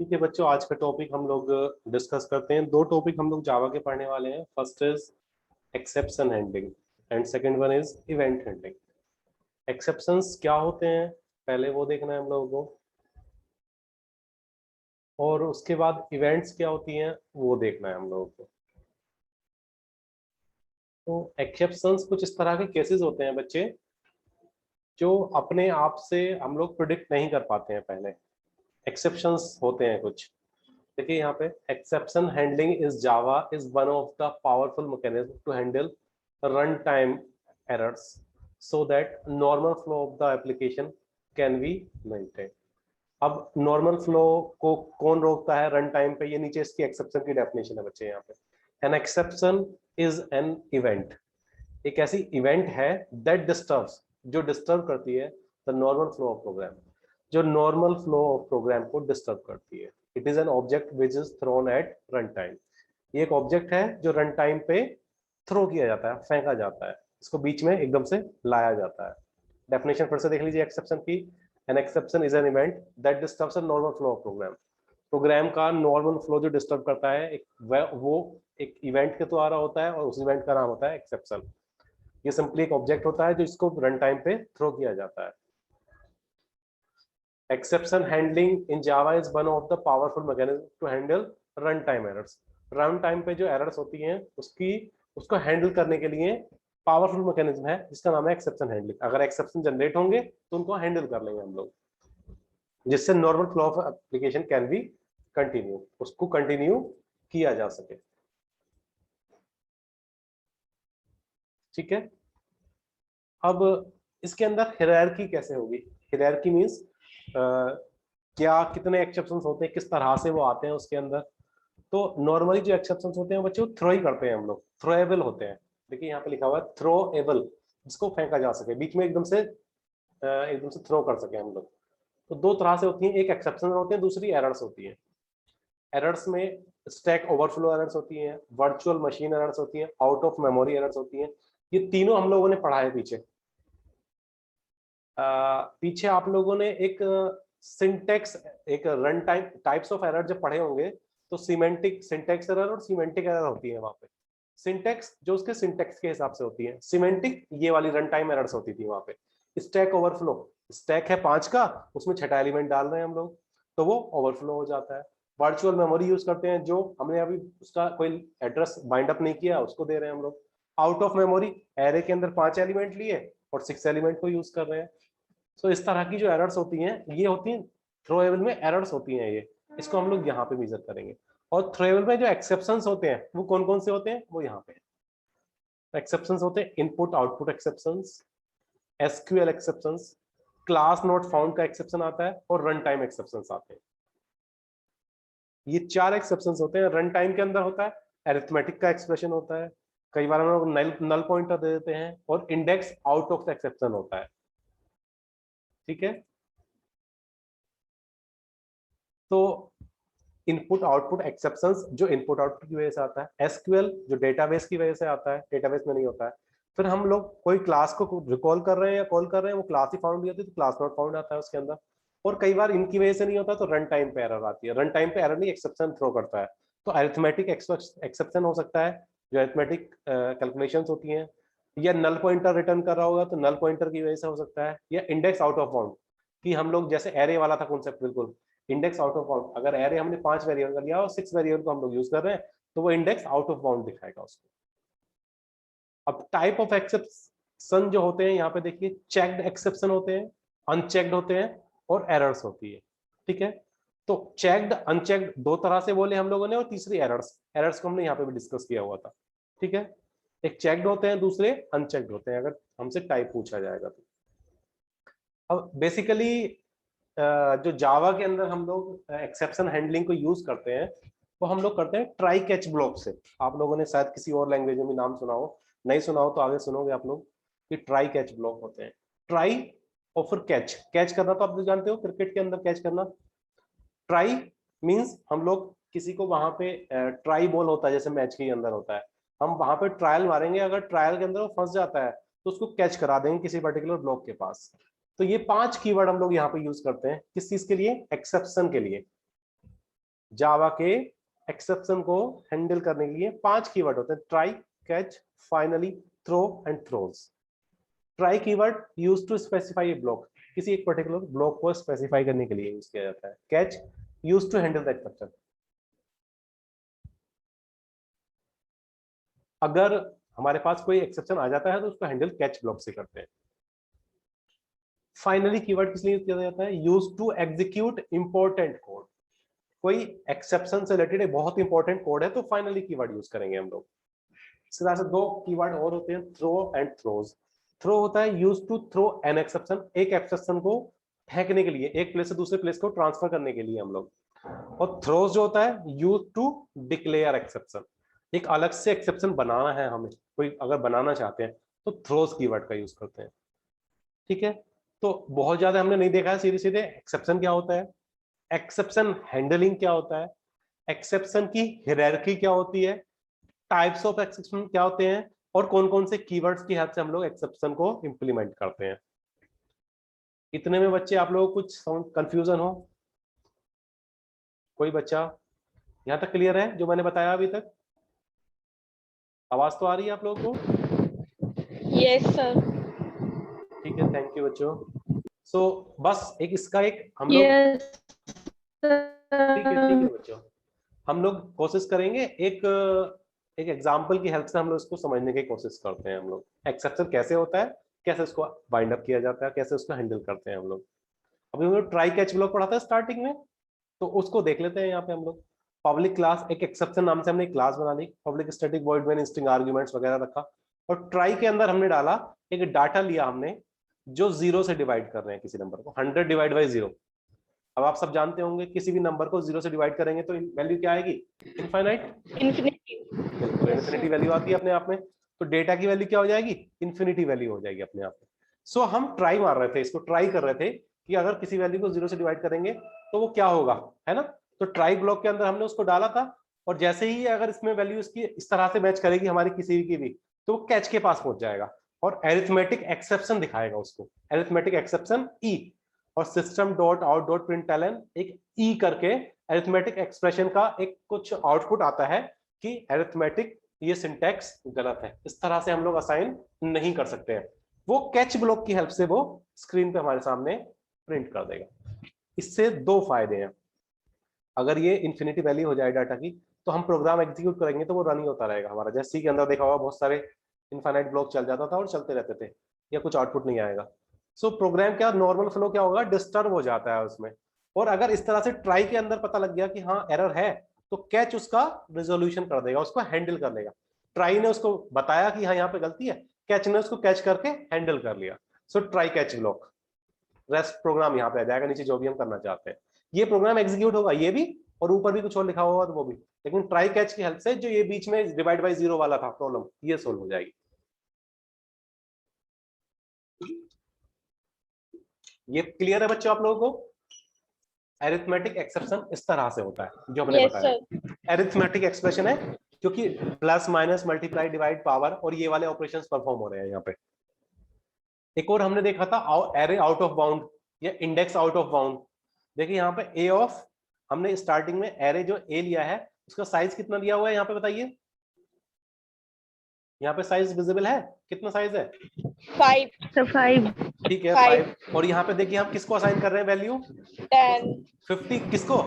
ठीक है बच्चों, आज का टॉपिक हम लोग डिस्कस करते हैं। दो टॉपिक हम लोग जावा के पढ़ने वाले हैं। First is exception handling and second one is event handling. Exceptions क्या होते हैं पहले वो देखना है हम लोगों को, और उसके बाद इवेंट्स क्या होती हैं वो देखना है हम लोगों को। तो एक्सेप्शंस कुछ इस तरह के केसेस होते हैं बच्चे जो अपने आप से हम लोग प्रिडिक्ट नहीं कर पाते हैं। पहले एक्सेप्शंस होते हैं कुछ। देखिए यहाँ पे exception handling is Java is one of the powerful mechanism to handle run time errors so that normal flow of the application can be maintain. अब नॉर्मल फ्लो को कौन रोकता है रन टाइम पे, ये नीचे इसकी एक्सेप्शन की डेफिनेशन है बच्चे यहाँ पे। N exception is an event, एक ऐसी इवेंट है दैट डिस्टर्ब्स, जो डिस्टर्ब करती है the normal flow of program, जो नॉर्मल फ्लो ऑफ प्रोग्राम को डिस्टर्ब करती है। It is an object which is thrown at run time. ये एक ऑब्जेक्ट है जो रन टाइम पे थ्रो किया जाता है, फेंका जाता है, इसको बीच में एकदम से लाया जाता है। डेफिनेशन फिर से देख लीजिए एक्सेप्शन की। An exception is an event that disturbs a normal flow of program. Program का नॉर्मल फ्लो जो डिस्टर्ब करता है वो एक इवेंट के द्वारा होता है, और उस इवेंट का नाम होता है एक्सेप्शन। ये सिंपली एक ऑब्जेक्ट होता है जो इसको रन टाइम पे थ्रो किया जाता है। Exception handling in Java is one of the powerful mechanism to handle run time errors. Run time पे जो एरर्स होती हैं उसको हैंडल करने के लिए पावरफुल मैकेनिज्म है जिसका नाम है एक्सेप्शन हैंडलिंग। अगर एक्सेप्शन जनरेट होंगे तो उनको हैंडल कर लेंगे हम लोग, जिससे normal flow of application can B continue, उसको कंटिन्यू किया जा सके। ठीक है, अब इसके अंदर हायरार्की कैसे होगी। हायरार्की मींस क्या कितने एक्सेप्शंस होते हैं, किस तरह से वो आते हैं उसके अंदर। तो नॉर्मली जो एक्सेप्शंस होते हैं बच्चे वो थ्रो ही करते हैं हम लोग, थ्रोएबल होते हैं। देखिए यहाँ पे लिखा हुआ है थ्रोएबल, जिसको फेंका जा सके, बीच में एकदम से थ्रो कर सके हम लोग। तो दो तरह से होती हैं, एक एक्सेप्शन होते हैं, दूसरी एरर्स होती हैं। एरर्स में स्टैक ओवरफ्लो एरर्स होती हैं, वर्चुअल मशीन एरर्स होती हैं, आउट ऑफ मेमोरी एरर्स होती हैं। ये तीनों हम लोगों ने पढ़ा है पीछे। पीछे आप लोगों ने एक सिंटेक्स, एक run time types of error जब पढ़े होंगे तो सिमेंटिक सिंटेक्स एरर और सिमेंटिक एरर होती है वहां पे। सिंटेक्स जो उसके सिंटेक्स के हिसाब से होती है, सिमेंटिक ये वाली रन टाइम एरर्स होती थी वहां पे। स्टैक ओवरफ्लो, स्टैक है 5 का, उसमें 6ठा एलिमेंट डाल रहे हैं हम लोग, तो वो ओवरफ्लो हो जाता है। वर्चुअल मेमोरी यूज करते हैं, जो हमने अभी उसका कोई एड्रेस बाइंड अप नहीं किया उसको दे रहे हैं हम लोग। आउट ऑफ मेमोरी, एरे के अंदर 5 एलिमेंट लिए और 6 एलिमेंट को यूज कर रहे हैं। सो इस तरह की जो एरर्स होती हैं ये होती हैं थ्रोएबल में एरर्स होती हैं ये, इसको हम लोग यहाँ पे मेजर करेंगे। और थ्रोएबल में जो एक्सेप्शंस होते हैं वो कौन कौन से होते हैं वो यहाँ पे। एक्सेप्शंस होते हैं input output exceptions, SQL exceptions, class not found का एक्सेप्शन आता है, और रन टाइम एक्सेप्शंस आते हैं। ये 4 एक्सेप्शंस होते हैं। रन टाइम के अंदर होता है अरिथमेटिक का एक्सप्रेशन होता है, कई बार हम लोग नल पॉइंटर दे देते हैं, और index out of the exception होता है। ठीक है, तो इनपुट आउटपुट एक्सेप्शंस जो इनपुट आउटपुट की वजह से आता है, एसक्यूएल जो डेटाबेस की वजह से आता है, डेटाबेस में नहीं होता है। फिर हम लोग कोई क्लास को रिकॉल कर रहे हैं या कॉल कर रहे हैं, वो क्लास ही फाउंड नहीं होती तो क्लास नॉट फाउंड आता है उसके अंदर। और कई बार इनकी वजह से नहीं होता तो रन टाइम पे एरर आती है। रन टाइम पे एरर नहीं, एक्सेप्शन थ्रो करता है। तो अरिथमेटिक एक्सेप्शन हो सकता है, जो अरिथमेटिक कैलकुलेशंस होती हैं, या नल पॉइंटर रिटर्न कर रहा होगा तो नल पॉइंटर की वजह से हो सकता है, या इंडेक्स आउट ऑफ बाउंड, कि हम लोग जैसे एरे वाला था कॉन्सेप्ट बिल्कुल, इंडेक्स आउट ऑफ बाउंड। अगर एरे हमने 5 वेरिएबल का लिया और 6 वेरिएबल को हम लोग यूज कर रहे हैं तो वो इंडेक्स आउट ऑफ बाउंड दिखाएगा उसको। अब टाइप ऑफ एक्सेप्शन जो होते हैं यहाँ पे देखिए, चेक्ड एक्सेप्शन होते हैं, अनचेक्ड होते हैं, और एरर्स होती है। ठीक है, तो चेक्ड अनचेक्ड दो तरह से बोले हम लोगों ने, और तीसरी एरर्स, एरर्स को हमने यहाँ पे भी डिस्कस किया हुआ था। ठीक है, एक चेक्ड होते हैं, दूसरे अनचेक्ड होते हैं अगर हमसे टाइप पूछा जाएगा तो। अब बेसिकली जो जावा के अंदर हम लोग एक्सेप्शन हैंडलिंग को यूज करते हैं वो हम लोग करते हैं ट्राई कैच ब्लॉक से। आप लोगों ने शायद किसी और लैंग्वेज में भी नाम सुना हो, नहीं सुना हो तो आगे सुनोगे आप लोग कि ट्राई कैच ब्लॉक होते हैं। ट्राई और फिर कैच, कैच करना तो आप लोग जानते हो, क्रिकेट के अंदर कैच करना। ट्राई मींस हम लोग किसी को वहां पे ट्राई बॉल होता है जैसे मैच के अंदर होता है, हम वहां पे ट्रायल मारेंगे, अगर ट्रायल के अंदर वो फंस जाता है तो उसको कैच करा देंगे किसी पर्टिकुलर ब्लॉक के पास। तो ये 5 कीवर्ड हम लोग यहाँ पे यूज करते हैं किस चीज के लिए, एक्सेप्शन के लिए। जावा के एक्सेप्शन को हैंडल करने के लिए 5 कीवर्ड होते हैं, try, catch, finally, throw and throws. Try keyword use to specify a block, किसी एक पर्टिकुलर ब्लॉक को स्पेसिफाई करने के लिए यूज किया जाता है। Catch use to handle the exception, अगर हमारे पास कोई एक्सेप्शन आ जाता है तो उसको हैंडल कैच ब्लॉक से करते हैं। फाइनली कीवर्ड किस लिए यूज किया जाता है? Use to execute important code, कोई एक्सेप्शन से रिलेटेड बहुत इंपॉर्टेंट कोड है तो फाइनली कीवर्ड यूज करेंगे हम लोग। इस तरह से 2 कीवर्ड और होते हैं, थ्रो एंड थ्रोज। थ्रो होता है use to throw an exception, एक एक्सेप्शन को फेंकने के लिए, एक प्लेस से दूसरे प्लेस को ट्रांसफर करने के लिए हम लोग। और थ्रोज जो होता है यूज टू डिक्लेयर एक्सेप्शन, एक अलग से एक्सेप्शन बनाना है हमें, कोई अगर बनाना चाहते हैं तो थ्रोज कीवर्ड का यूज करते हैं। ठीक है, तो बहुत ज्यादा हमने नहीं देखा है सीधे सीधे एक्सेप्शन क्या होता है, एक्सेप्शन हैंडलिंग क्या होता है, एक्सेप्शन की हायरार्की क्या होती है, टाइप्स ऑफ एक्सेप्शन क्या होते हैं, और कौन कौन से कीवर्ड्स की हेल्प से हम लोग एक्सेप्शन को इंप्लीमेंट करते हैं। इतने में बच्चे आप लोगों को कुछ कंफ्यूजन हो? कोई बच्चा यहां तक क्लियर है जो मैंने बताया अभी तक? आवाज तो आ रही है आप लोगों को? Yes sir. ठीक है, थैंक यू बच्चों। सो बस एक इसका एक हम लोग यस ठीक है बच्चों, हम लोग कोशिश करेंगे एक एग्जांपल की हेल्प से हम लोग इसको समझने की कोशिश करते हैं। हम लोग एक्सेप्शन कैसे होता है, कैसे उसको बाइंड अप किया जाता है, कैसे उसको हैंडल करते हैं हम लोग। अभी हम लोग ट्राई कैच ब्लॉक पढ़ा था स्टार्टिंग में, तो उसको देख लेते हैं। यहाँ पे हम लोग पब्लिक क्लास, एक एक्सेप्शन नाम से हमने क्लास बना ली, public static void main string arguments वगैरह रखा, और ट्राई के अंदर हमने डाला एक डाटा लिया हमने जो 0 से डिवाइड कर रहे हैं किसी नंबर को, 100 डिवाइड बाई 0। अब आप सब जानते होंगे किसी भी नंबर को 0 से डिवाइड करेंगे तो वैल्यू क्या आएगी? Infinite, infinity. बिल्कुल इन्फिनिटी वैल्यू आती है अपने आप में। तो डेटा की वैल्यू क्या हो जाएगी? इन्फिनिटी वैल्यू हो जाएगी अपने आप में। सो हम ट्राई मार रहे थे, इसको ट्राई कर रहे थे कि अगर किसी वैल्यू को 0 से डिवाइड करेंगे तो वो क्या होगा, है ना। तो ट्राई ब्लॉक के अंदर हमने उसको डाला था, और जैसे ही अगर इसमें वैल्यू इसकी इस तरह से मैच करेगी हमारी किसी की भी, तो वो कैच के पास पहुंच जाएगा और एरिथमेटिक एक्सेप्शन दिखाएगा उसको, एरिथमेटिक एक्सेप्शन ई, और system dot out dot println एक ई करके एरिथमेटिक एक्सप्रेशन का एक कुछ आउटपुट आता है कि एरिथमेटिक ये सिंटैक्स गलत है। इस तरह से हम लोग असाइन नहीं कर सकते हैं, वो कैच ब्लॉक की हेल्प से वो स्क्रीन पे हमारे सामने प्रिंट कर देगा। इससे 2 फायदे हैं, अगर ये इन्फिनिटी वैल्यू हो जाए डाटा की तो हम प्रोग्राम एग्जीक्यूट करेंगे तो वो रन ही होता रहेगा हमारा, जैसे सी के अंदर देखा होगा बहुत सारे इनफाइनाइट ब्लॉक चल जाता था और चलते रहते थे, या कुछ आउटपुट नहीं आएगा। सो प्रोग्राम क्या नॉर्मल फ्लो क्या होगा, डिस्टर्ब हो जाता है उसमें। और अगर इस तरह से ट्राई के अंदर पता लग गया कि हाँ एरर है, तो कैच उसका रिजोल्यूशन कर देगा, उसको हैंडल कर लेगा। ट्राई ने उसको बताया कि हाँ यहाँ पे गलती है, कैच ने उसको कैच करके हैंडल कर लिया। So try catch block, rest program यहाँ पे आ जाएगा नीचे जो भी हम करना चाहते हैं। ये प्रोग्राम एग्जीक्यूट होगा ये भी, और ऊपर भी कुछ और लिखा होगा तो वो भी, लेकिन ट्राई कैच की हेल्प से जो ये बीच में डिवाइड बाय 0 वाला था प्रॉब्लम, ये सोल्व हो जाएगी। ये क्लियर है बच्चों आप लोगों को? एरिथमेटिक एक्सेप्शन इस तरह से होता है जो हमने यस बताया। सर। एरिथमेटिक एक्सप्रेशन है क्योंकि plus minus multiply divide power और ये वाले ऑपरेशंस परफॉर्म हो रहे हैं यहाँ पे। एक और हमने देखा था एरे आउट ऑफ बाउंड या इंडेक्स आउट ऑफ बाउंड। देखिए यहाँ पे ए ऑफ, हमने स्टार्टिंग में एरे जो ए लिया है उसका साइज कितना दिया हुआ है यहाँ पे बताइए, यहाँ पे साइज विजिबल है, कितना साइज है? 5। ठीक है 5। और यहाँ पे देखिए हम किसको असाइन कर रहे हैं वैल्यू? 10। 50 किसको?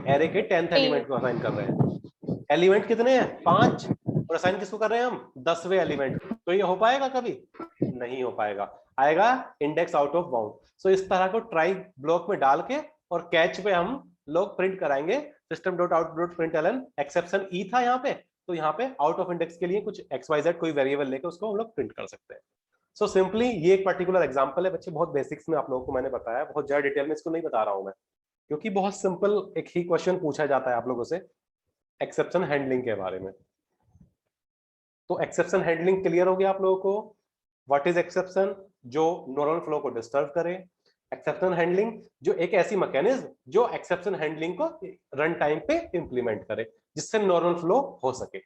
एरे के 10th एलिमेंट को असाइन कर रहे हैं। एलिमेंट कितने हैं? 5, और असाइन किसको कर रहे हैं हम? 10वें एलिमेंट। तो ये हो पाएगा कभी? नहीं हो पाएगा, आएगा इंडेक्स आउट ऑफ बाउंड। सो इस तरह को ट्राई ब्लॉक में डाल के और कैच पे हम लोग प्रिंट कराएंगे system dot out dot println, exception e था यहाँ पे, तो यहाँ पे आउट ऑफ इंडेक्स के लिए कुछ XYZ कोई वेरिएबल लेके उसको हम लोग प्रिंट कर सकते हैं। सो सिंपली ये एक पर्टिकुलर एग्जांपल है बच्चे, बहुत बेसिक्स में आप लोगों को मैंने बताया, बहुत ज्यादा डिटेल में इसको नहीं बता रहा हूं मैं, क्योंकि बहुत सिंपल एक ही क्वेश्चन पूछा जाता है आप लोगों से एक्सेप्शन हैंडलिंग के बारे में। तो एक्सेप्शन हैंडलिंग क्लियर हो गया आप लोगों को? What is exception? जो नॉर्मल फ्लो को डिस्टर्ब करे। एक्सेप्शन हैंडलिंग जो एक ऐसी मैकेनिज्म जो एक्सेप्शन हैंडलिंग को रन टाइम पे इंप्लीमेंट करे जिससे नॉर्मल फ्लो हो सके।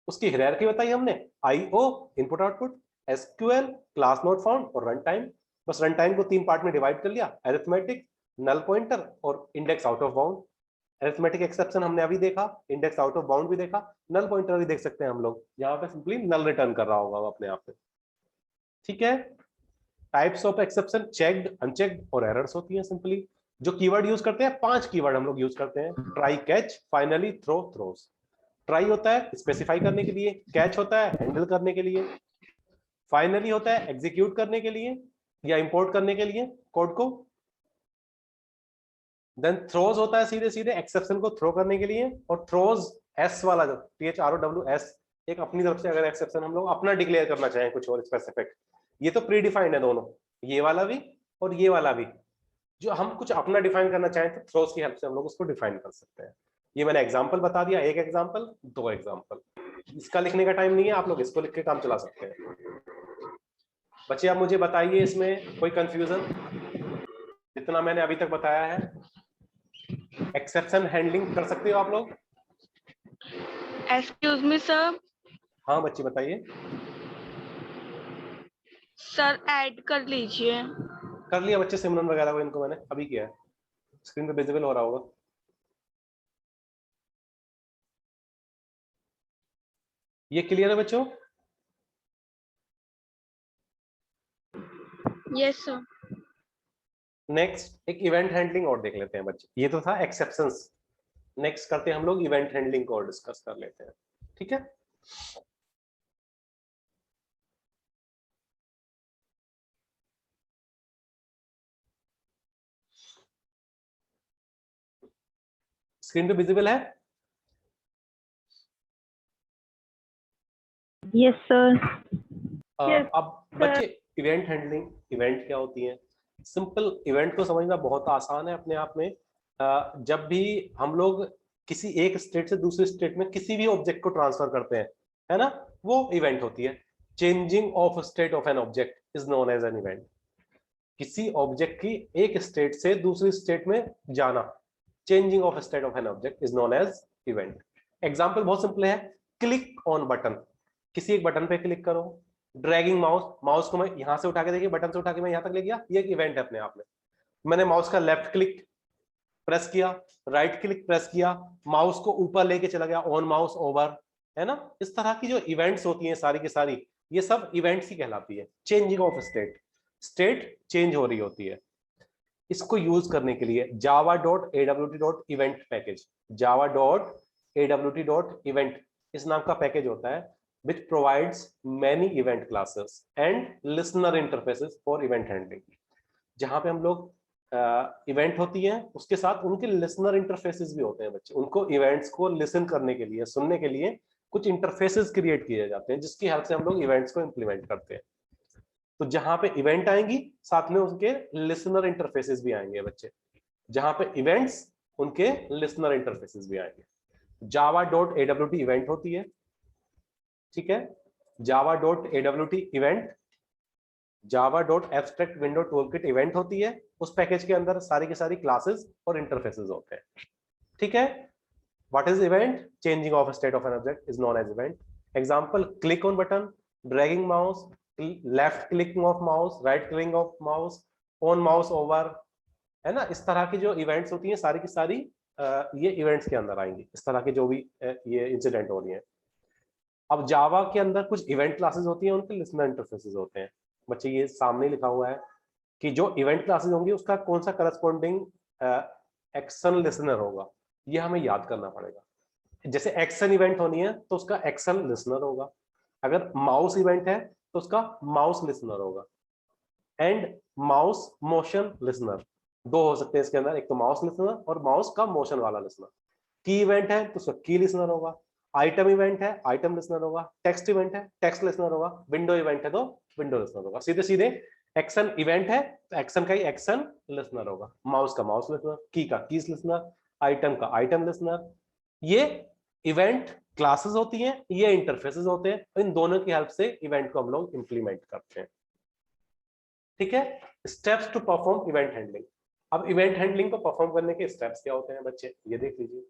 उसकी हायरार्की बताई हमने, IO input output, SQL class not found और रन टाइम। बस रन टाइम को 3 पार्ट में डिवाइड कर लिया, अरिथमेटिक, नल पॉइंटर और index out of bound. Arithmetic exception हमने अभी देखा, इंडेक्स आउट ऑफ बाउंड भी देखा, नल पॉइंटर भी देख सकते हैं हम लोग, यहाँ पे सिंपली नल रिटर्न कर रहा होगा वो अपने आप में। ठीक है, types of exception checked, unchecked और एरर्स होती हैं सिंपली। जो कीवर्ड यूज करते हैं, 5 कीवर्ड हम लोग यूज करते हैं, try, catch, finally, throw, throws. Try होता है स्पेसिफाई करने के लिए, कैच होता है हैंडल करने के लिए, फाइनली होता है एग्जीक्यूट करने के लिए या इंपोर्ट करने के लिए कोड को, देन थ्रोज होता है सीधे सीधे एक्सेप्शन को थ्रो करने के लिए, और थ्रोज एस वाला जो THROWS एक अपनी तरफ से अगर एक्सेप्शन हम लोग अपना डिक्लेयर करना चाहें कुछ और स्पेसिफिक, ये तो प्री डिफाइंड है दोनों, ये वाला भी और ये वाला भी, जो हम कुछ अपना डिफाइन करना चाहें तो थ्रोज की हेल्प से हम लोग उसको डिफाइन कर सकते हैं। ये मैंने एग्जांपल बता दिया, एक एग्जांपल, 2 एग्जांपल, इसका लिखने का टाइम नहीं है, आप लोग इसको लिख के काम चला सकते हैं। बच्चे आप मुझे बताइए इसमें कोई कंफ्यूजन, जितना मैंने अभी तक बताया है एक्सेप्शन हैंडलिंग कर सकते हो आप लोग? Excuse me sir. हाँ बच्चे बताइए। सर ऐड कर लीजिए। कर लिया बच्चे, सिमरन वगैरह को इनको मैंने अभी किया है, स्क्रीन पे विजिबल हो रहा होगा। ये क्लियर है बच्चों? Yes sir. नेक्स्ट एक इवेंट हैंडलिंग और देख लेते हैं बच्चे, ये तो था एक्सेप्शंस, नेक्स्ट करते हैं हम लोग इवेंट हैंडलिंग को और डिस्कस कर लेते हैं। ठीक है, स्क्रीन पे विजिबल है? Yes sir. अब बच्चे इवेंट हैंडलिंग, इवेंट क्या होती है? सिंपल, इवेंट को समझना बहुत आसान है अपने आप में। जब भी हम लोग किसी एक स्टेट से दूसरे स्टेट में किसी भी ऑब्जेक्ट को ट्रांसफर करते हैं, है ना, वो इवेंट होती है। Changing of state of an object is known as an event. किसी ऑब्जेक्ट की एक स्टेट से दूसरी स्टेट में जाना, changing of state of an object is known as event. Example बहुत सिंपल है, क्लिक ऑन बटन, किसी एक बटन पे क्लिक करो, ड्रैगिंग माउस, माउस को मैं यहां से उठा के, देखिए बटन से उठा के मैं यहां तक ले गया, ये एक इवेंट है अपने आप में। मैंने माउस का लेफ्ट क्लिक प्रेस किया, राइट क्लिक प्रेस किया, माउस को ऊपर लेके चला गया, ऑन माउस, ओवर, है ना। इस तरह की जो इवेंट्स होती हैं सारी की सारी, ये सब इवेंट्स ही कहलाती है। Changing of state, state change हो रही होती है। इसको यूज करने के लिए java.awt.event पैकेज, java.awt.event इस नाम का पैकेज होता है, which provides many event classes and listener interfaces for event handling। जहां पे हम लोग इवेंट होती है उसके साथ उनके लिसनर इंटरफेसेस भी होते हैं बच्चे, उनको इवेंट्स को लिसन करने के लिए, सुनने के लिए कुछ इंटरफेसेस क्रिएट किए जाते हैं, जिसकी हेल्प से हम लोग इवेंट्स को इंप्लीमेंट करते हैं। तो जहां पे इवेंट आएंगी साथ में उसके लिसनर इंटरफेसेस भी आएंगे बच्चे, जहां पे इवेंट्स उनके लिसनर इंटरफेसेस भी आएंगे। java.awt इवेंट होती है, ठीक है, java.awt event, java.abstract window toolkit event होती है। उस पैकेज के अंदर सारी की सारी क्लासेस और इंटरफेसेस होते हैं। ठीक है, what is event? Changing of state of an object is known as event. Example, click on button, dragging mouse, left clicking of mouse, right clicking of mouse, on mouse, over, है ना। इस तरह की जो इवेंट्स होती हैं सारी की सारी ये इवेंट्स के अंदर आएंगी, इस तरह की जो भी ये इंसिडेंट हो रही है। अब जावा के अंदर कुछ इवेंट क्लासेस होती हैं, उनके लिसनर इंटरफेसेस होते हैं बच्चे। ये सामने लिखा हुआ है कि जो इवेंट क्लासेस होंगी उसका कौन सा करस्पॉन्डिंग एक्शन लिसनर होगा, ये हमें याद करना पड़ेगा। जैसे एक्शन इवेंट होनी है तो उसका एक्शन लिसनर होगा, अगर माउस इवेंट है तो उसका माउस लिसनर होगा, एंड माउस मोशन लिसनर, दो हो सकते हैं इसके अंदर, एक तो माउस लिसनर और माउस का मोशन वाला लिसनर। की इवेंट है तो उसका की लिसनर होगा, आइटम इवेंट है आइटम लिसनर होगा, टेक्स्ट इवेंट है टेक्स्ट लिसनर होगा, विंडो इवेंट है तो विंडो लिसनर होगा। सीधे सीधे एक्शन इवेंट है तो एक्शन का ही एक्शन लिसनर होगा, माउस का माउस लिसनर, की का कीज लिसनर, आइटम का आइटम लिसनर। ये इवेंट क्लासेस होती हैं, ये इंटरफेसेस होते हैं, इन दोनों की हेल्प से इवेंट को हम लोग इंप्लीमेंट करते हैं। ठीक है, steps to perform event handling. अब इवेंट हैंडलिंग को परफॉर्म करने के स्टेप्स क्या होते हैं बच्चे, ये देख लीजिए।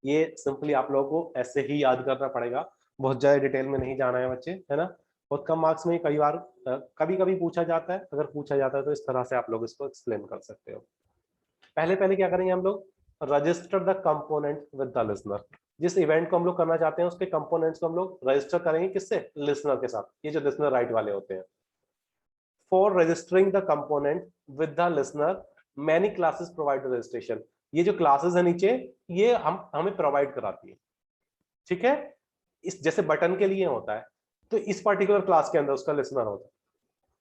ये सिंपली आप लोगों को ऐसे ही याद करना पड़ेगा, बहुत ज्यादा डिटेल में नहीं जाना है बच्चे, है ना। बहुत कम मार्क्स में कई बार कभी कभी पूछा जाता है, अगर पूछा जाता है तो इस तरह से आप लोग इसको एक्सप्लेन कर सकते हो। पहले पहले क्या करेंगे हम लोग, register the component with the listener. जिस इवेंट को हम लोग करना चाहते हैं उसके कंपोनेंट्स को हम लोग रजिस्टर करेंगे किससे, लिसनर के साथ, ये जो लिसनर राइट वाले होते हैं। For registering the component with the listener many classes provide registration. ये जो क्लासेस है नीचे ये हमें प्रोवाइड कराती है, ठीक है। इस जैसे बटन के लिए होता है तो इस पर्टिकुलर क्लास के अंदर उसका लिसनर होता है।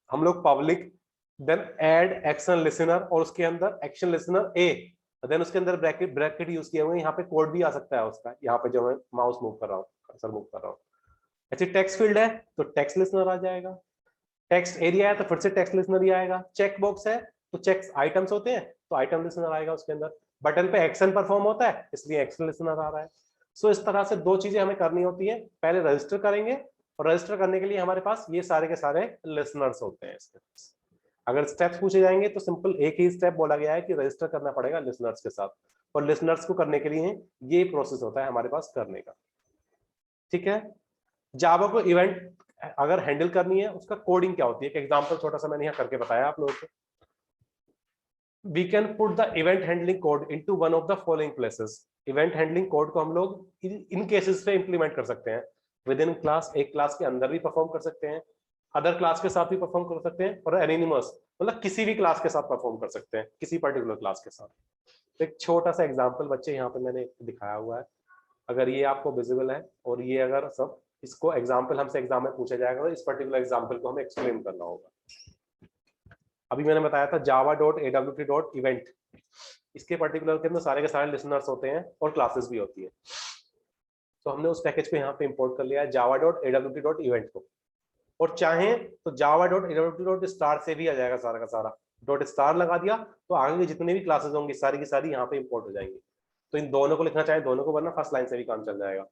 हम लोग public then add action listener और उसके अंदर एक्शन लिसनर ए, देन उसके अंदर ब्रैकेट यूज किए हुए हैं। यहाँ पे कोड भी आ सकता है उसका, यहाँ पे जो मैं माउस मूव कर रहा हूँ, कर्सर मूव कर रहा हूँ। ऐसे टेक्स्ट फील्ड है तो टेक्स्ट लिसनर आ जाएगा, टेक्स्ट एरिया है तो फिर से टेक्स्ट लिसनर ही आएगा, चेक बॉक्स है तो चेक आइटम्स होते हैं तो आइटम लिसनर आएगा उसके अंदर, बटन पे एक्शन परफॉर्म होता है इसलिए एक्शन लिसनर आ रहा है। सो इस तरह से दो चीजें हमें करनी होती है, पहले रजिस्टर करेंगे और रजिस्टर करने के लिए हमारे पास ये सारे के सारे लिसनर्स होते हैं इसके पास। अगर स्टेप्स पूछे जाएंगे तो सिंपल एक ही स्टेप बोला गया है कि रजिस्टर करना पड़ेगा लिसनर्स के साथ, और लिसनर्स को करने के लिए ये प्रोसेस होता है हमारे पास करने का, ठीक है। जावा को इवेंट अगर हैंडल करनी है उसका कोडिंग क्या होती है, एक एग्जांपल छोटा सा मैंने यहाँ करके बताया आप लोगों को। We can put the event handling code into one of the following places. Event handling code को हम लोग इन केसेस पे इंप्लीमेंट कर सकते हैं। विद इन क्लास, एक क्लास के अंदर भी परफॉर्म कर सकते हैं, अदर क्लास के साथ भी परफॉर्म कर सकते हैं, और एनिमस मतलब किसी भी क्लास के साथ परफॉर्म कर सकते हैं, किसी पर्टिकुलर क्लास के साथ। एक छोटा सा एग्जांपल बच्चे यहाँ पे मैंने दिखाया हुआ है, अगर ये आपको विजिबल है और ये अगर सब इसको एग्जांपल हमसे एग्जाम में पूछा जाएगा तो इस पर्टिकुलर एग्जांपल को हमें एक्सप्लेन करना होगा। अभी मैंने बताया था java.awt.event, इसके पर्टिकुलर के अंदर सारे के सारे लिसनर्स होते हैं और क्लासेस भी होती है। तो हमने उस पैकेज को यहाँ पे इंपोर्ट कर लिया है java.awt.event को, और चाहें तो java.awt.star से भी आ जाएगा सारा का सारा। डॉट स्टार लगा दिया तो आगे की जितनी भी क्लासेस होंगी सारी की सारी यहाँ पे इंपोर्ट हो जाएंगी। तो इन दोनों को लिखना चाहे दोनों को, वरना फर्स्ट लाइन से भी काम चल जाएगा।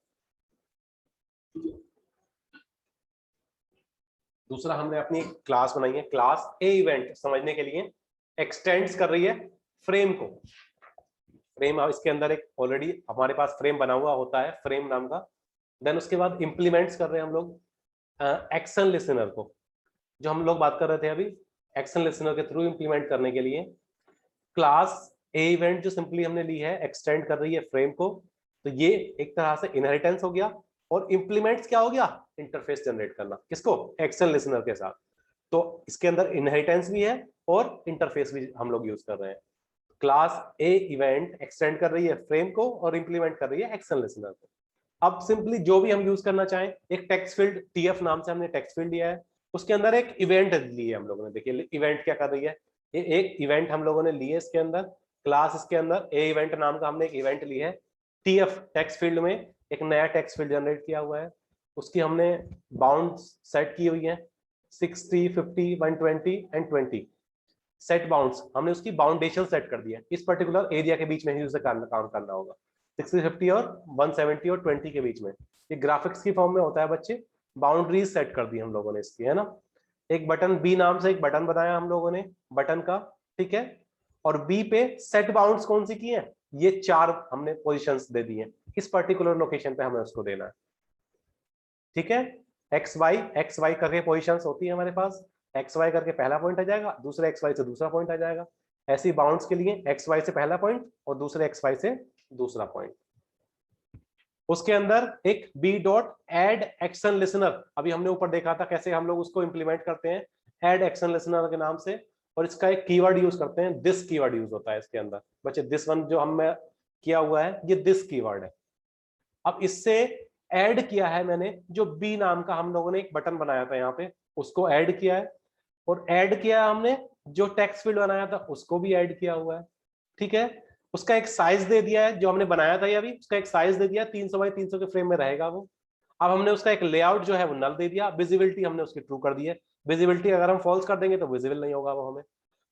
दूसरा हमने अपनी क्लास बनाई है, क्लास ए इवेंट समझने के लिए एक्सटेंड्स कर रही है फ्रेम को। फ्रेम इसके अंदर एक ऑलरेडी हमारे पास फ्रेम बना हुआ होता है फ्रेम नाम का। देन उसके बाद इंप्लीमेंट्स कर रहे हैं हम लोग एक्शन लिसनर को, जो हम लोग बात कर रहे थे अभी, एक्शन लिसनर के थ्रू इंप्लीमेंट करने के लिए क्लास ए इवेंट जो सिंपली हमने ली है एक्सटेंड कर रही है फ्रेम को। तो ये एक तरह से इनहेरिटेंस हो गया, और इंप्लीमेंट्स क्या हो गया, इंटरफेस जनरेट करना, किसको, एक्शन लिसनर के साथ। तो इसके अंदर इनहेरिटेंस भी है और इंटरफेस भी हम लोग यूज कर रहे हैं। क्लास ए इवेंट एक्सटेंड कर रही है फ्रेम को और इंप्लीमेंट कर रही है एक्शन लिसनर को। अब सिंपली जो भी हम यूज करना चाहें, एक टेक्स्ट फील्ड टीएफ नाम से हमने टेक्स्ट फील्ड लिया है, उसके अंदर एक इवेंट ली है हम लोगों ने। देखिए इवेंट क्या कर रही है, ये एक इवेंट हम लोगों ने ली है इसके अंदर, क्लास इसके अंदर ए इवेंट नाम का हमने एक इवेंट ली है। टीएफ टेक्स्ट फील्ड में एक नया टेक्स्ट फील्ड जनरेट किया हुआ है, उसकी हमने बाउंड सेट की हुई है 60, 50, 120 एंड 20 सेट बाउंड्स, हमने उसकी बाउंडेशन सेट कर दिया है। इस पर्टिकुलर एरिया के बीच में ही उसे काम करना होगा, 60, 50 और 170 और 20 के बीच में। ये ग्राफिक्स की फॉर्म में होता है बच्चे, बाउंड्रीज सेट कर दी हम लोगों ने इसकी, है ना। एक बटन बी नाम से एक बटन बनाया हम लोगों ने बटन का, ठीक है, और बी पे सेट बाउंड्स कौन सी की है, ये 4 हमने पोजीशंस दे दी हैं, इस पर्टिकुलर लोकेशन पे हमें उसको देना है, ठीक है। एक्स वाई करके पोजीशंस होती है हमारे पास, एक्स वाई करके पहला पॉइंट आ जाएगा, दूसरे एक्स वाई से दूसरा पॉइंट आ जाएगा। ऐसी बाउंड्स के लिए एक्स वाई से पहला पॉइंट और दूसरे एक्स वाई से दूसरा पॉइंट। उसके अंदर एक b dot add action listener, अभी हमने ऊपर देखा था कैसे हम लोग उसको इंप्लीमेंट करते हैं एड एक्शन लिसनर के नाम से, और इसका एक कीवर्ड यूज करते हैं, दिस कीवर्ड यूज होता है इसके अंदर बच्चे। दिस वन जो हमने किया हुआ है ये दिस कीवर्ड है। अब इससे ऐड किया है मैंने, जो बी नाम का हम लोगों ने एक बटन बनाया था यहाँ पे उसको ऐड किया है, और ऐड किया हमने जो टेक्स्ट फील्ड बनाया था उसको भी ऐड किया हुआ है, ठीक है। उसका एक साइज दे दिया है, जो हमने बनाया था अभी उसका एक साइज दे दिया, 300 बाई 300 के फ्रेम में रहेगा वो। अब हमने उसका एक लेआउट जो है वो नल दे दिया, विजिबिलिटी हमने उसकी ट्रू कर दी है, विजिबिलिटी अगर हम फॉल्स कर देंगे तो विजिबल नहीं होगा वो हमें।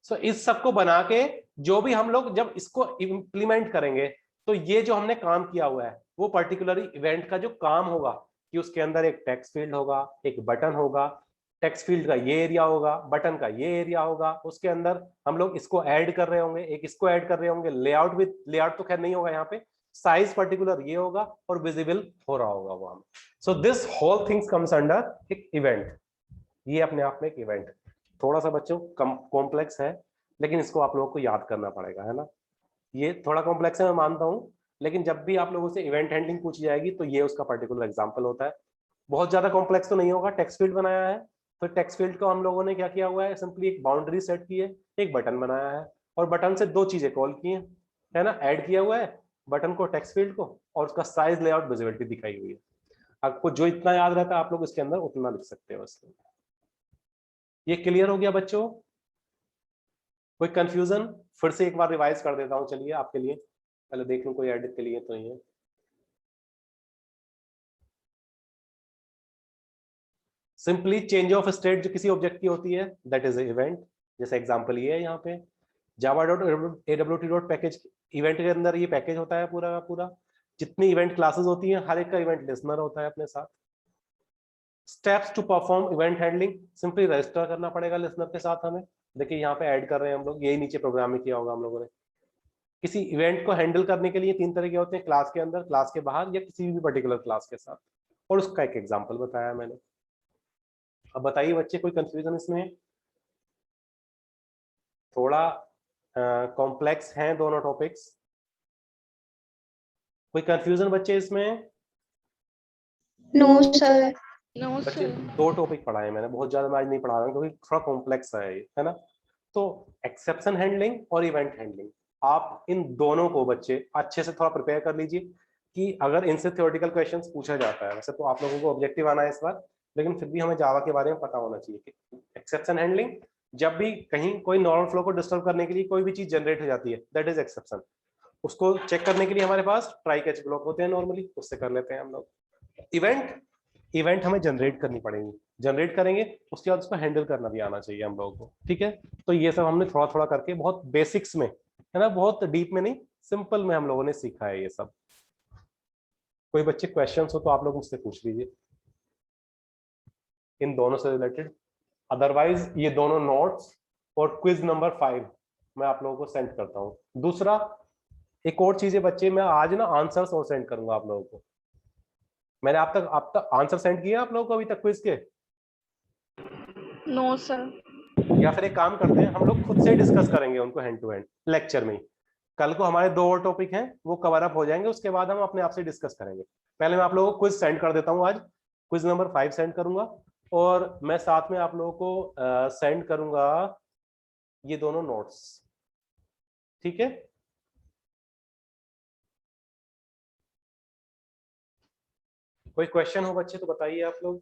सो इस सबको बना के जो भी हम लोग जब इसको इंप्लीमेंट करेंगे तो ये जो हमने काम किया हुआ है वो पर्टिकुलरली इवेंट का जो काम होगा कि उसके अंदर एक टेक्स्ट फील्ड होगा, एक बटन होगा, टेक्स्ट फील्ड का ये एरिया होगा, बटन का ये एरिया होगा, उसके अंदर हम लोग इसको ऐड कर रहे होंगे, एक इसको ऐड कर रहे होंगे, लेआउट भी, लेआउट तो खैर नहीं होगा यहाँ पे, साइज पर्टिकुलर ये होगा और विजिबल हो रहा होगा वो हमें। So this whole things comes under एक इवेंट, ये अपने आप में एक इवेंट है। थोड़ा सा बच्चों कॉम्प्लेक्स है लेकिन इसको आप लोगों को याद करना पड़ेगा, है ना। ये थोड़ा कॉम्प्लेक्स है मैं मानता हूँ, लेकिन जब भी आप लोगों से इवेंट हैंडलिंग पूछी जाएगी तो ये उसका पर्टिकुलर एग्जांपल होता है। बहुत ज्यादा कॉम्प्लेक्स तो नहीं होगा। टेक्स्ट फील्ड बनाया है, तो टेक्स्ट फील्ड को हम लोगों ने क्या किया हुआ है, सिंपली एक बाउंड्री सेट की है, एक बटन बनाया है और बटन से दो चीजें कॉल की है ना, ऐड किया हुआ है बटन को टेक्स्ट फील्ड को, और उसका साइज लेआउट विजिबिलिटी दिखाई हुई है। आपको जो इतना याद रहता है आप लोग इसके अंदर उतना लिख सकते हो बस। ये क्लियर हो गया बच्चों? कोई कंफ्यूजन? फिर से एक बार रिवाइज कर देता हूं, चलिए आपके लिए, पहले देख लूं कोई एडिट के लिए तो नहीं है। सिंपली चेंज ऑफ स्टेट जो किसी ऑब्जेक्ट की होती है, दैट इज इवेंट। जैसे एग्जांपल ये है यहाँ पे java.awt.package इवेंट के अंदर ये पैकेज होता है पूरा का पूरा। जितनी इवेंट क्लासेस होती हैं हर एक का इवेंट लिसनर होता है अपने साथ। Steps to perform event handling, simply register करना पड़ेगा लिसनर के साथ हमें। देखिए यहाँ पे ऐड कर रहे हैं हम लोग, यही नीचे प्रोग्राम में किया होगा हम लोगों ने। किसी इवेंट को हैंडल करने के लिए तीन तरीके होते हैं, क्लास के अंदर, क्लास के बाहर, या किसी भी पर्टिकुलर क्लास के साथ, और उसका एक एग्जांपल बताया मैंने। अब बताइए बच्चे, कोई कंफ्यूजन इसमें? थोड़ा कॉम्प्लेक्स हैं दोनों टॉपिक्स। कोई कंफ्यूजन बच्चे इसमें? No sir. नो बच्चे सर। दो टॉपिक पढ़ाए मैंने, बहुत ज्यादा मैं आज नहीं पढ़ा रहा हूँ क्योंकि थोड़ा कॉम्प्लेक्स है ये, है ना। तो एक्सेप्शन हैंडलिंग और इवेंट हैंडलिंग, आप इन दोनों को बच्चे अच्छे से थोड़ा प्रिपेयर कर लीजिए कि अगर इनसे थ्योरेटिकल क्वेश्चंस पूछा जाता है, वैसे तो आप लोगों को ऑब्जेक्टिव आना है इस बार, लेकिन फिर भी हमें जावा के बारे में पता होना चाहिए कि एक्सेप्शन हैंडलिंग, जब भी कहीं कोई नॉर्मल फ्लो को डिस्टर्ब करने के लिए कोई भी चीज जनरेट हो जाती है, दैट इज एक्सेप्शन। उसको चेक करने के लिए हमारे पास ट्राई कैच ब्लॉक होते हैं नॉर्मली, उससे कर लेते हैं हम लोग। इवेंट हमें जनरेट करनी पड़ेगी, जनरेट करेंगे उसके बाद उसको हैंडल करना भी आना चाहिए हम लोगों को, ठीक है। तो ये सब हमने थोड़ा थोड़ा करके बहुत बेसिक्स में, है ना, बहुत डीप में नहीं, सिंपल में हम लोगों ने सीखा है ये सब। कोई बच्चे क्वेश्चंस हो तो आप लोग मुझसे पूछ लीजिए इन दोनों से रिलेटेड। अदरवाइज ये दोनों नोट्स और क्विज नंबर 5 मैं आप लोगों को सेंड करता हूँ। दूसरा एक और चीज है बच्चे, मैं आज ना आंसर्स और सेंड करूंगा आप लोगों को। मैंने आप तक आंसर सेंड किया आप लोगों को अभी तक क्विज के? No sir. या फिर एक काम करते हैं, हम लोग खुद से डिस्कस करेंगे उनको हैंड टू हैंड लेक्चर में ही। कल को हमारे 2 और टॉपिक हैं वो कवर अप हो जाएंगे, उसके बाद हम अपने आप से डिस्कस करेंगे। पहले मैं आप लोगों को क्विज सेंड कर देता हूं, आज क्विज नंबर 5 सेंड करूंगा, और मैं साथ में आप लोगों को सेंड करूंगा ये दोनों नोट्स, ठीक है। कोई क्वेश्चन हो बच्चे तो बताइए आप लोग।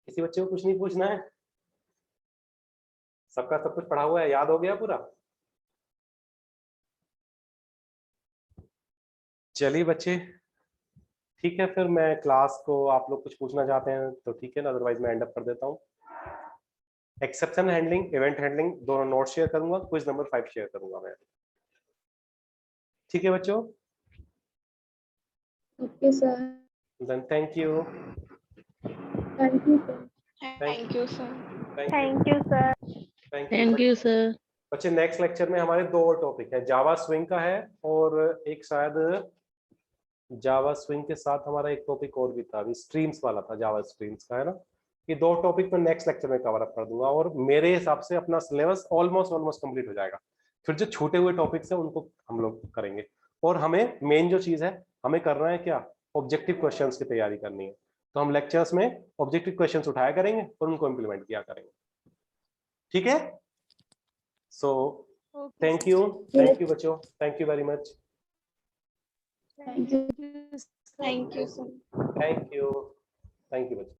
किसी बच्चे को कुछ नहीं पूछना है? सबका सब कुछ पढ़ा हुआ है, याद हो गया पूरा? चलिए बच्चे, ठीक है, फिर मैं क्लास को, आप लोग कुछ पूछना चाहते हैं तो ठीक है ना, अदरवाइज मैं एंड अप कर देता हूँ। एक्सेप्शन हैंडलिंग, इवेंट हैंडलिंग दोनों नोट शेयर करूंगा, क्विज नंबर 5 शेयर करूंगा मैं, ठीक है बच्चों? Okay sir. Then thank you. Thank you sir. Thank you sir. Thank you sir. Thank you sir. बच्चे नेक्स्ट लेक्चर में हमारे 2 और टॉपिक है, जावा स्विंग का है और एक शायद जावा स्विंग के साथ हमारा एक टॉपिक और भी था, अभी स्ट्रीम्स वाला था, जावा स्ट्रीम्स का, है ना। ये 2 टॉपिक मैं नेक्स्ट लेक्चर में कवर अप कर दूंगा और मेरे हिसाब से अपना सिलेबस ऑलमोस्ट कंप्लीट हो जाएगा। फिर जो छूटे हुए टॉपिक्स हैं उनको हम लोग करेंगे, और हमें मेन जो चीज है, हमें करना है क्या, ऑब्जेक्टिव क्वेश्चंस की तैयारी करनी है। तो हम लेक्चर्स में ऑब्जेक्टिव क्वेश्चंस उठाया करेंगे और उनको इम्प्लीमेंट किया करेंगे, ठीक है। सो थैंक यू बच्चों, thank you very much. Thank you sir. Thank you बच्चों।